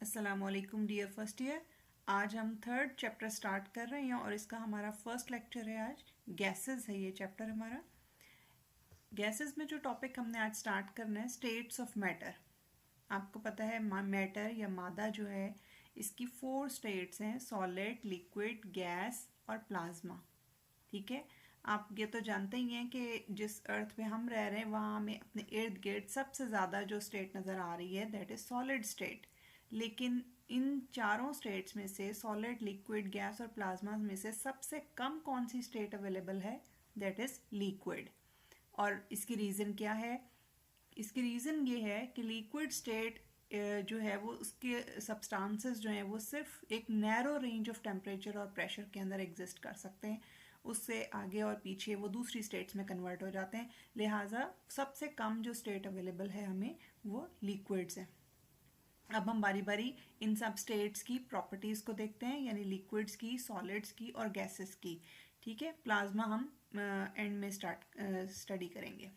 अस्सलामुअलैकुम dear first year. आज हम थर्ड चैप्टर स्टार्ट कर रहे हैं और इसका हमारा फर्स्ट लेक्चर है। आज गैसेस है ये चैप्टर हमारा। गैसेस में जो टॉपिक हमने आज स्टार्ट करना है, स्टेट्स ऑफ मैटर। आपको पता है मैटर या मादा जो है इसकी 4 स्टेट्स हैं, सॉलिड, लिक्विड, गैस और प्लाज्मा। ठीक है, आप ये तो जानते ही हैं कि जिस अर्थ पे हम रह रहे हैं वहाँ हमें अपने इर्द गिर्द सबसे ज़्यादा जो स्टेट नज़र आ रही है दैट इज़ सॉलिड स्टेट। लेकिन इन चारों स्टेट्स में से सॉलिड, लिक्विड, गैस और प्लाज्मा में से सबसे कम कौन सी स्टेट अवेलेबल है? That is liquid. और इसकी रीज़न क्या है? इसकी रीज़न ये है कि लिक्विड स्टेट जो है वो उसके सब्सटेंसेस जो हैं वो सिर्फ एक नैरो रेंज ऑफ टेम्परेचर और प्रेशर के अंदर एग्जिस्ट कर सकते हैं। उससे आगे और पीछे वो दूसरी स्टेट्स में कन्वर्ट हो जाते हैं। लिहाजा सबसे कम जो स्टेट अवेलेबल है हमें वो लिक्विड्स है। अब हम बारी बारी इन सब स्टेट्स की प्रॉपर्टीज़ को देखते हैं, यानी लिक्विड्स की, सॉलिड्स की और गैसेस की। ठीक है, प्लाज्मा हम एंड में स्टडी करेंगे।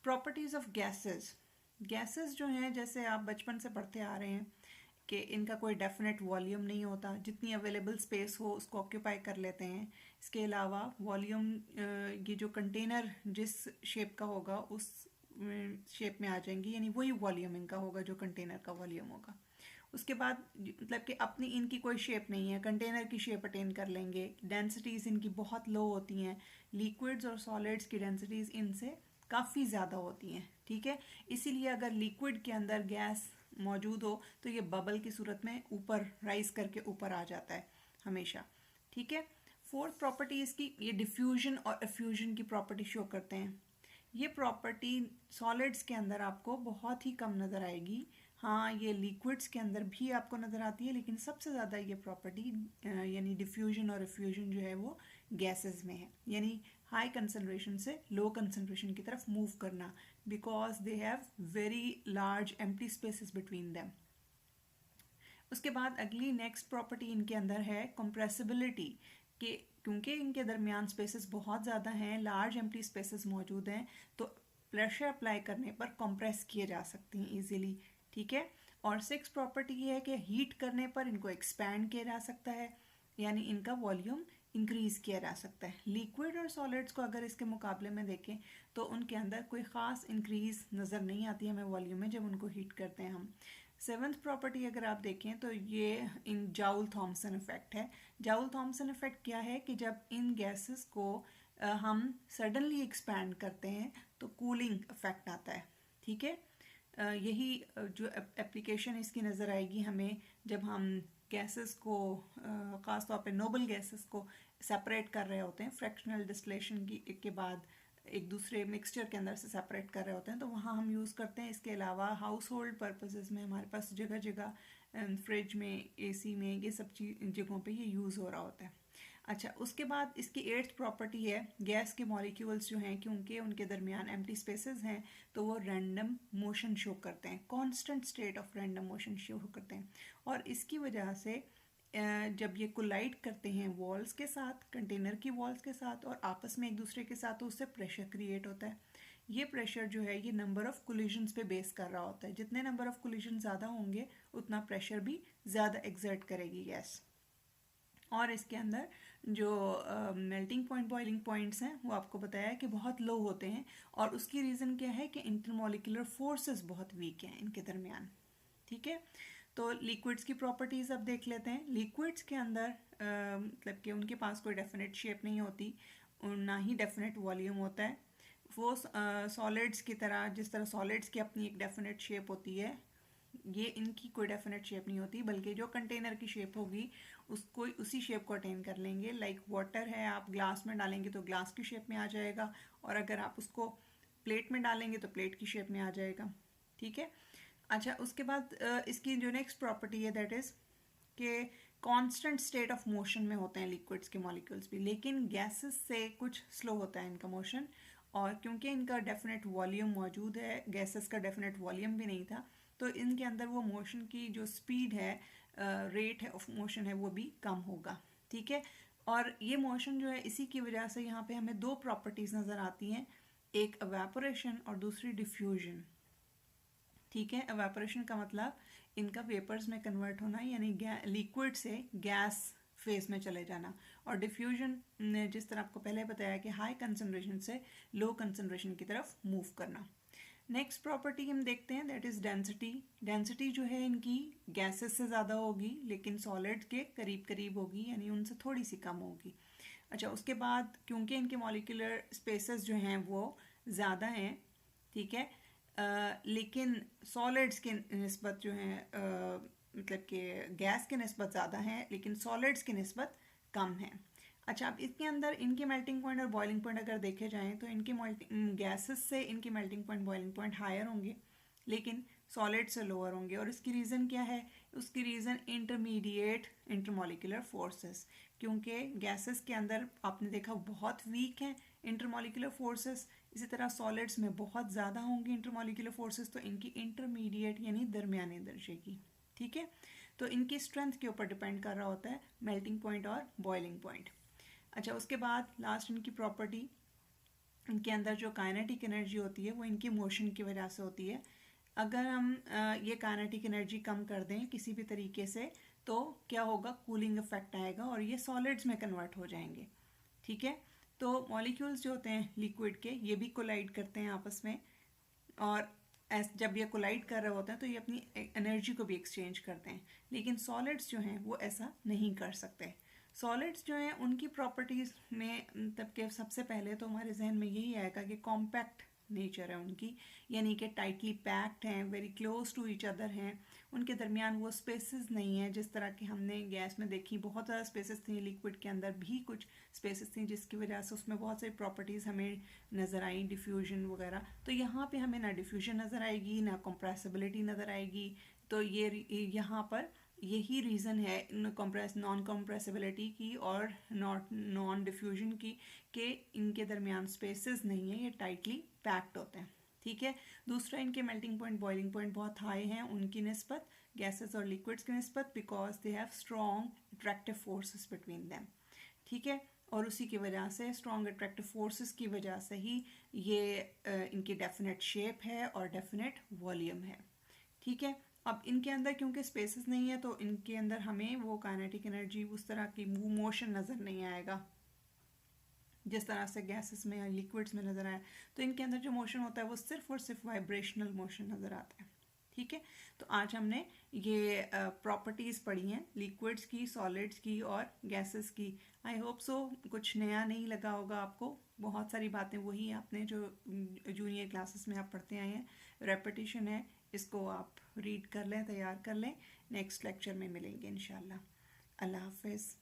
Properties of gases. गैसेस जो हैं, जैसे आप बचपन से पढ़ते आ रहे हैं कि इनका कोई डेफिनेट वॉल्यूम नहीं होता, जितनी अवेलेबल स्पेस हो उसको ऑक्यूपाई कर लेते हैं। इसके अलावा वॉल्यूम, ये जो कंटेनर जिस शेप का होगा उस शेप में आ जाएंगी, यानी वही वॉल्यूम इनका होगा जो कंटेनर का वॉल्यूम होगा। उसके बाद मतलब कि अपनी इनकी कोई शेप नहीं है, कंटेनर की शेप अटेन कर लेंगे। डेंसिटीज़ इनकी बहुत लो होती हैं। लिक्विड्स और सॉलिड्स की डेंसिटीज़ इनसे काफ़ी ज़्यादा होती हैं। ठीक है, इसीलिए अगर लिक्विड के अंदर गैस मौजूद हो तो ये बबल की सूरत में ऊपर राइज करके ऊपर आ जाता है हमेशा। ठीक है, फोर्थ प्रॉपर्टी इसकी, ये डिफ्यूजन और एफ्यूजन की प्रॉपर्टी शो करते हैं। ये प्रॉपर्टी सॉलिड्स के अंदर आपको बहुत ही कम नज़र आएगी। हाँ, ये लिक्विड्स के अंदर भी आपको नज़र आती है, लेकिन सबसे ज़्यादा ये प्रॉपर्टी यानी डिफ्यूजन और एफ्यूजन जो है वो गैसेस में है, यानी हाई कंसनट्रेशन से लो कंसनट्रेशन की तरफ मूव करना, because they have very large empty spaces between them. उसके बाद अगली नेक्स्ट प्रॉपर्टी इनके अंदर है कंप्रेसिबिलिटी, कि क्योंकि इनके दरमियान स्पेसेस बहुत ज़्यादा हैं, लार्ज एम्प्टी स्पेसेस मौजूद हैं, तो प्रेशर अप्लाई करने पर कंप्रेस किए जा सकते हैं इजीली। ठीक है, और सिक्स प्रॉपर्टी ये है कि हीट करने पर इनको एक्सपैंड किया जा सकता है, यानी इनका वॉल्यूम इंक्रीज किया जा सकता है। लिक्विड और सॉलिड्स को अगर इसके मुकाबले में देखें तो उनके अंदर कोई ख़ास इंक्रीज नज़र नहीं आती हमें वॉल्यूम में जब उनको हीट करते हैं हम। सेवन्थ प्रॉपर्टी अगर आप देखें तो ये इन जाउल थॉमसन इफेक्ट है। जाउल थॉमसन इफेक्ट क्या है कि जब इन गैसेस को हम सडनली एक्सपैंड करते हैं तो कूलिंग इफेक्ट आता है। ठीक है, यही जो एप्लीकेशन इसकी नज़र आएगी हमें जब हम गैसेस को, ख़ास तौर पे नोबल गैसेस को सेपरेट कर रहे होते हैं, फ्रैक्शनल डिस्टिलेशन के बाद एक दूसरे मिक्सचर के अंदर से सेपरेट कर रहे होते हैं, तो वहाँ हम यूज़ करते हैं। इसके अलावा हाउस होल्ड पर्पसेस में हमारे पास जगह जगह फ्रिज में, एसी में, ये सब जगहों पे ये यूज़ हो रहा होता है। अच्छा, उसके बाद इसकी एट्थ प्रॉपर्टी है गैस के मॉलिक्यूल्स जो हैं, क्योंकि उनके दरमियान एम्प्टी स्पेसेस हैं तो वो रैंडम मोशन शो करते हैं, constant state of random motion show करते हैं। और इसकी वजह से जब ये कोलाइड करते हैं वॉल्स के साथ, कंटेनर की वॉल्स के साथ और आपस में एक दूसरे के साथ, तो उससे प्रेशर क्रिएट होता है। ये प्रेशर जो है ये नंबर ऑफ कोलिजन्स पे बेस कर रहा होता है। जितने नंबर ऑफ कोलिजन ज़्यादा होंगे उतना प्रेशर भी ज़्यादा एक्सर्ट करेगी गैस। और इसके अंदर जो मेल्टिंग पॉइंट, बॉइलिंग पॉइंट्स हैं, वो आपको बताया है कि बहुत लो होते हैं, और उसकी रीज़न क्या है कि इंटरमोलिकुलर फोर्सेस बहुत वीक हैं इनके दरमियान। ठीक है, तो लिक्विड्स की प्रॉपर्टीज़ अब देख लेते हैं। लिक्विड्स के अंदर मतलब कि उनके पास कोई डेफिनेट शेप नहीं होती, ना ही डेफिनेट वॉल्यूम होता है। वो सॉलिड्स की तरह, जिस तरह सॉलिड्स की अपनी एक डेफिनेट शेप होती है, ये इनकी कोई डेफिनेट शेप नहीं होती, बल्कि जो कंटेनर की शेप होगी उसको उसी शेप को अटेन कर लेंगे। लाइक वाटर है, आप ग्लास में डालेंगे तो ग्लास की शेप में आ जाएगा, और अगर आप उसको प्लेट में डालेंगे तो प्लेट की शेप में आ जाएगा। ठीक है, अच्छा, उसके बाद इसकी जो नेक्स्ट प्रॉपर्टी है दैट इज़ कि कांस्टेंट स्टेट ऑफ मोशन में होते हैं लिक्विड्स के मॉलिक्यूल्स भी, लेकिन गैसेस से कुछ स्लो होता है इनका मोशन। और क्योंकि इनका डेफिनेट वॉल्यूम मौजूद है, गैसेस का डेफिनेट वॉल्यूम भी नहीं था, तो इनके अंदर वो मोशन की जो स्पीड है, रेट है ऑफ मोशन है, वो भी कम होगा। ठीक है, और ये मोशन जो है इसी की वजह से यहाँ पे हमें दो प्रॉपर्टीज़ नज़र आती हैं, एक एवेपोरेशन और दूसरी डिफ्यूजन। ठीक है। एवेपोरेशन का मतलब इनका वेपर्स में कन्वर्ट होना, यानी लिक्विड से गैस फेज में चले जाना। और डिफ्यूजन ने जिस तरह आपको पहले बताया कि हाई कंसंट्रेशन से लो कंसंट्रेशन की तरफ मूव करना। नेक्स्ट प्रॉपर्टी हम देखते हैं, दैट इज डेंसिटी। डेंसिटी जो है इनकी गैसेस से ज़्यादा होगी लेकिन सॉलिड के करीब करीब होगी, यानी उनसे थोड़ी सी कम होगी। अच्छा, उसके बाद क्योंकि इनके मॉलिक्यूलर स्पेसेस जो हैं वो ज़्यादा हैं, ठीक है, लेकिन सॉलिड्स के निस्बत जो हैं मतलब कि गैस के निस्बत ज़्यादा हैं लेकिन सॉलिड्स की निस्बत कम है। अच्छा, अब इसके अंदर इनके मेल्टिंग पॉइंट और बॉइलिंग पॉइंट अगर देखे जाएं तो इनके गैसेस से इनके melting point boiling point higher होंगे लेकिन सॉलिड से लोअर होंगे। और इसकी रीज़न क्या है? उसकी रीज़न इंटरमीडिएट इंटरमॉलिक्यूलर फोर्सेस, क्योंकि गैसेस के अंदर आपने देखा बहुत वीक हैं इंटरमॉलिक्यूलर फोर्सेस, इसी तरह सॉलिड्स में बहुत ज़्यादा होंगी इंटरमॉलिक्यूलर फोर्सेस, तो इनकी इंटरमीडिएट यानी दरमियाने दर्जे की, ठीक है। तो इनकी स्ट्रेंथ के ऊपर डिपेंड कर रहा होता है मेल्टिंग पॉइंट और बॉइलिंग पॉइंट। अच्छा, उसके बाद लास्ट इनकी प्रॉपर्टी, इनके अंदर जो काइनेटिक एनर्जी होती है वो इनकी मोशन की वजह से होती है। अगर हम ये काइनेटिक एनर्जी कम कर दें किसी भी तरीके से तो क्या होगा? कूलिंग इफेक्ट आएगा और ये सॉलिड्स में कन्वर्ट हो जाएंगे, ठीक है। तो मॉलिक्यूल्स जो होते हैं लिक्विड के, ये भी कोलाइड करते हैं आपस में, और जब ये कोलाइड कर रहे होते हैं तो ये अपनी एनर्जी को भी एक्सचेंज करते हैं, लेकिन सॉलिड्स जो हैं वो ऐसा नहीं कर सकते। सॉलिड्स जो हैं उनकी प्रॉपर्टीज़ में तब के सबसे पहले तो हमारे जहन में यही आएगा कि कॉम्पैक्ट नेचर है उनकी, यानी कि टाइटली पैक्ड हैं, very close to each other हैं, उनके दरमियान वो स्पेसेस नहीं है जिस तरह की हमने गैस में देखी। बहुत ज़्यादा स्पेसेस थी, लिक्विड के अंदर भी कुछ स्पेसेस थी जिसकी वजह से उसमें बहुत सारी प्रॉपर्टीज़ हमें नज़र आई, डिफ्यूजन वगैरह। तो यहाँ पे हमें ना डिफ्यूजन नज़र आएगी ना कंप्रेसिबिलिटी नज़र आएगी। तो ये यहाँ पर यही रीज़न है नॉन कंप्रेसिबिलिटी की और नॉन डिफ्यूजन की, कि इनके दरमियान स्पेसेस नहीं है, ये टाइटली पैक्ड होते हैं, ठीक है। दूसरा, इनके मेल्टिंग पॉइंट बॉइलिंग पॉइंट बहुत हाई हैं उनकी निस्बत गैसेस और लिक्विड्स की निस्बत, because they have strong attractive forces between them, ठीक है। और उसी की वजह से, स्ट्रॉन्ग अट्रैक्टिव फोर्सेस की वजह से ही ये इनकी डेफिनेट शेप है और डेफिनेट वॉल्यूम है, ठीक है। अब इनके अंदर क्योंकि स्पेसेस नहीं है तो इनके अंदर हमें वो काइनेटिक एनर्जी उस तरह की मोशन नज़र नहीं आएगा जिस तरह से गैसेस में या लिक्विड्स में नज़र आया। तो इनके अंदर जो मोशन होता है वो सिर्फ और सिर्फ वाइब्रेशनल मोशन नज़र आता है, ठीक है। तो आज हमने ये प्रॉपर्टीज़ पढ़ी हैं लिक्विड्स की, सॉलिड्स की और गैसेस की। आई होप सो कुछ नया नहीं लगा होगा आपको, बहुत सारी बातें वही आपने जो जूनियर क्लासेस में आप पढ़ते आए हैं, रेपिटेशन है, इसको आप रीड कर लें, तैयार कर लें। नेक्स्ट लेक्चर में मिलेंगे इंशाल्लाह। अल्लाह हाफिज़।